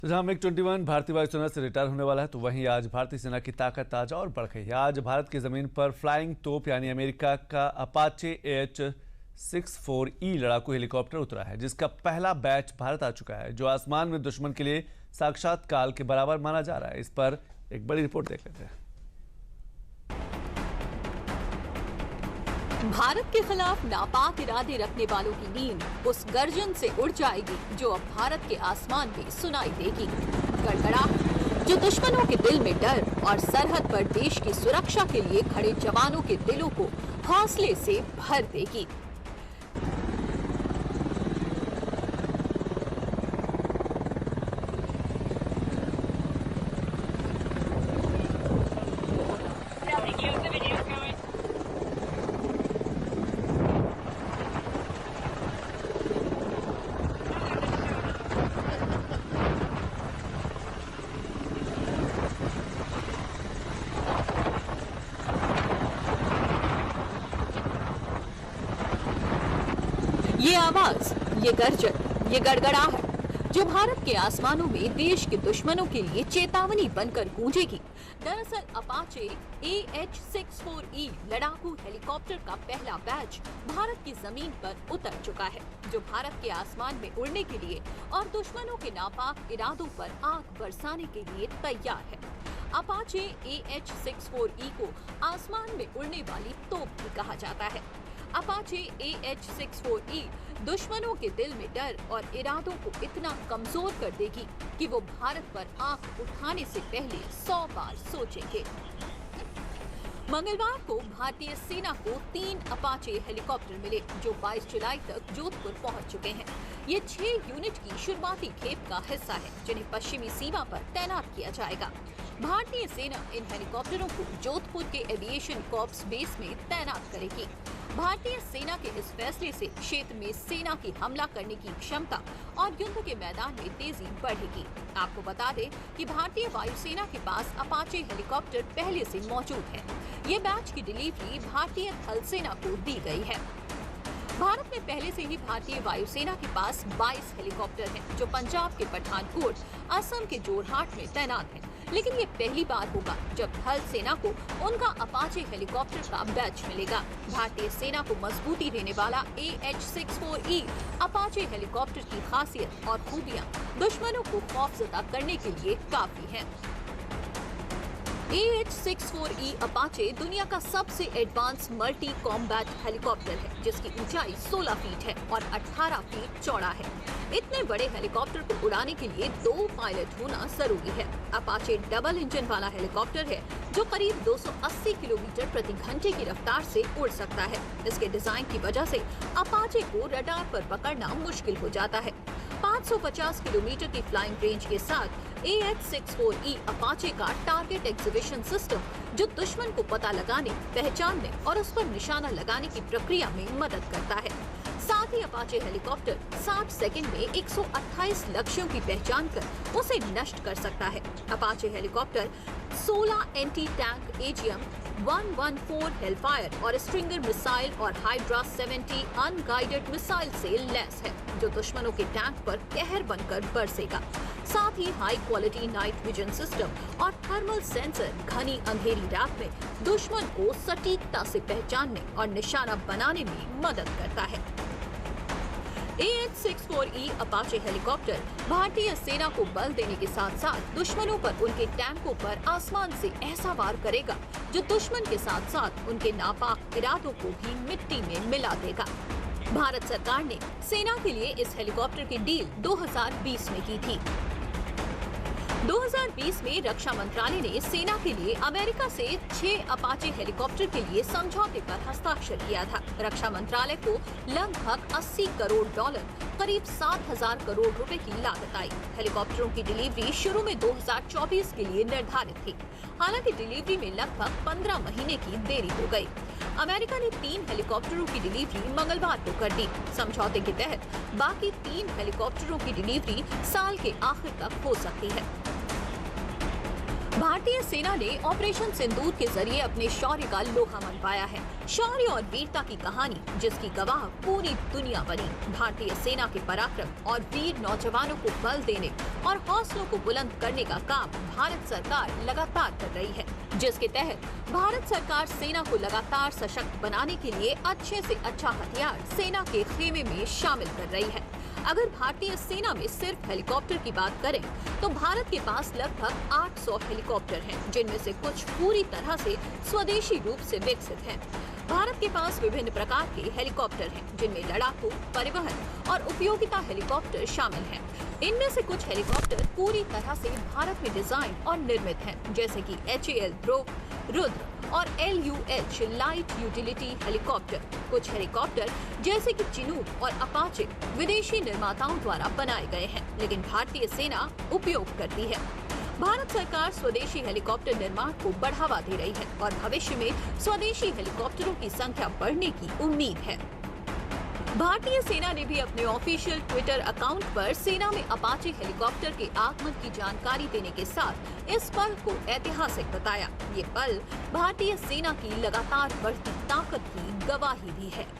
तो जहां MiG-21 भारतीय वायुसेना से रिटायर होने वाला है, तो वहीं आज भारतीय सेना की ताकत ताजा और बढ़ गई है। आज भारत की जमीन पर फ्लाइंग तोप यानी अमेरिका का अपाचे AH-64E लड़ाकू हेलीकॉप्टर उतरा है, जिसका पहला बैच भारत आ चुका है, जो आसमान में दुश्मन के लिए साक्षात काल के बराबर माना जा रहा है। इस पर एक बड़ी रिपोर्ट देख लेते हैं। भारत के खिलाफ नापाक इरादे रखने वालों की नींद उस गर्जन से उड़ जाएगी जो अब भारत के आसमान में सुनाई देगी। गड़गड़ाहट जो दुश्मनों के दिल में डर और सरहद पर देश की सुरक्षा के लिए खड़े जवानों के दिलों को हौसले से भर देगी। ये आवाज, ये गर्जन, ये गड़गड़ाहट जो भारत के आसमानों में देश के दुश्मनों के लिए चेतावनी बनकर गूंजेगी। दरअसल अपाचे AH-64E लड़ाकू हेलीकॉप्टर का पहला बैच भारत की जमीन पर उतर चुका है, जो भारत के आसमान में उड़ने के लिए और दुश्मनों के नापाक इरादों पर आग बरसाने के लिए तैयार है। अपाचे AH-64E को आसमान में उड़ने वाली तोप भी कहा जाता है। अपाचे AH-64E दुश्मनों के दिल में डर और इरादों को इतना कमजोर कर देगी कि वो भारत पर आंख उठाने से पहले 100 बार सोचेंगे। मंगलवार को भारतीय सेना को 3 अपाचे हेलीकॉप्टर मिले, जो 22 जुलाई तक जोधपुर पहुंच चुके हैं। ये 6 यूनिट की शुरुआती खेप का हिस्सा है, जिन्हें पश्चिमी सीमा पर तैनात किया जाएगा। भारतीय सेना इन हेलीकॉप्टरों को जोधपुर के एविएशन कॉर्प्स बेस में तैनात करेगी। भारतीय सेना के इस फैसले से क्षेत्र में सेना की हमला करने की क्षमता और युद्ध के मैदान में तेजी बढ़ेगी। आपको बता दें कि भारतीय वायुसेना के पास अपाचे हेलीकॉप्टर पहले से मौजूद है। ये बैच की डिलीवरी भारतीय थल सेना को दी गई है। भारत में पहले से ही भारतीय वायुसेना के पास 22 हेलीकॉप्टर हैं, जो पंजाब के पठानकोट, असम के जोरहाट में तैनात हैं। लेकिन ये पहली बार होगा जब थल सेना को उनका अपाचे हेलीकॉप्टर का बैच मिलेगा। भारतीय सेना को मजबूती देने वाला AH-64E अपाचे हेलीकॉप्टर की खासियत और खूबियां दुश्मनों को खौफजदा करने के लिए काफी हैं। AH-64E अपाचे दुनिया का सबसे एडवांस मल्टी कॉम्बैट हेलीकॉप्टर है, जिसकी ऊंचाई 16 फीट है और 18 फीट चौड़ा है। इतने बड़े हेलीकॉप्टर को उड़ाने के लिए 2 पायलट होना जरूरी है। अपाचे डबल इंजन वाला हेलीकॉप्टर है, जो करीब 280 किलोमीटर प्रति घंटे की रफ्तार से उड़ सकता है। इसके डिजाइन की वजह से अपाचे को रडार पर पकड़ना मुश्किल हो जाता है। 550 किलोमीटर की फ्लाइंग रेंज के साथ AH-64E अपाचे का टारगेट एग्जीबिशन सिस्टम, जो दुश्मन को पता लगाने, पहचानने और उस पर निशाना लगाने की प्रक्रिया में मदद करता है। साथ ही अपाचे हेलीकॉप्टर 60 सेकंड में 128 लक्ष्यों की पहचान कर उसे नष्ट कर सकता है। Apache helicopter 16 anti tank AGM-114 Hellfire और स्ट्रिंगर मिसाइल और हाइड्रा 70 अनगाइडेड मिसाइल से लैस है, जो दुश्मनों के टैंक पर कहर बनकर बरसेगा। साथ ही high quality night vision system और थर्मल सेंसर घनी अंधेरी रात में दुश्मन को सटीकता से पहचानने और निशाना बनाने में मदद करता है। AH-64E अपाचे हेलीकॉप्टर भारतीय सेना को बल देने के साथ साथ दुश्मनों पर उनके टैंकों पर आसमान से ऐसा वार करेगा, जो दुश्मन के साथ साथ उनके नापाक इरादों को भी मिट्टी में मिला देगा। भारत सरकार ने सेना के लिए इस हेलीकॉप्टर की डील 2020 में की थी। 2020 में रक्षा मंत्रालय ने सेना के लिए अमेरिका से 6 अपाचे हेलीकॉप्टर के लिए समझौते पर हस्ताक्षर किया था। रक्षा मंत्रालय को लगभग $80 करोड़, करीब 7,000 करोड़ रुपए की लागत आई। हेलीकॉप्टरों की डिलीवरी शुरू में 2024 के लिए निर्धारित थी। हालांकि डिलीवरी में लगभग 15 महीने की देरी हो गई। अमेरिका ने 3 हेलीकॉप्टरों की डिलीवरी मंगलवार को कर दी। समझौते के तहत बाकी 3 हेलीकॉप्टरों की डिलीवरी साल के आखिर तक हो सकती है। भारतीय सेना ने ऑपरेशन सिंदूर के जरिए अपने शौर्य का लोहा मनवाया है। शौर्य और वीरता की कहानी जिसकी गवाह पूरी दुनिया बनी। भारतीय सेना के पराक्रम और वीर नौजवानों को बल देने और हौसलों को बुलंद करने का काम भारत सरकार लगातार कर रही है, जिसके तहत भारत सरकार सेना को लगातार सशक्त बनाने के लिए अच्छे से अच्छा हथियार सेना के खेमे में शामिल कर रही है। अगर भारतीय सेना में सिर्फ हेलीकॉप्टर की बात करें तो भारत के पास लगभग 800 हेलीकॉप्टर हैं, जिनमें से कुछ पूरी तरह से स्वदेशी रूप से विकसित हैं। भारत के पास विभिन्न प्रकार के हेलीकॉप्टर हैं, जिनमें लड़ाकू, परिवहन और उपयोगिता हेलीकॉप्टर शामिल हैं। इनमें से कुछ हेलीकॉप्टर पूरी तरह से भारत में डिजाइन और निर्मित हैं, जैसे कि HAL ध्रुव, रुद्र और LUH लाइट यूटिलिटी हेलीकॉप्टर। कुछ हेलीकॉप्टर जैसे कि चिनूक और अपाचे विदेशी निर्माताओं द्वारा बनाए गए हैं, लेकिन भारतीय सेना उपयोग करती है। भारत सरकार स्वदेशी हेलीकॉप्टर निर्माण को बढ़ावा दे रही है और भविष्य में स्वदेशी हेलीकॉप्टरों की संख्या बढ़ने की उम्मीद है। भारतीय सेना ने भी अपने ऑफिशियल ट्विटर अकाउंट पर सेना में अपाचे हेलीकॉप्टर के आगमन की जानकारी देने के साथ इस पल को ऐतिहासिक बताया। ये पल भारतीय सेना की लगातार बढ़ती ताकत की गवाही भी है।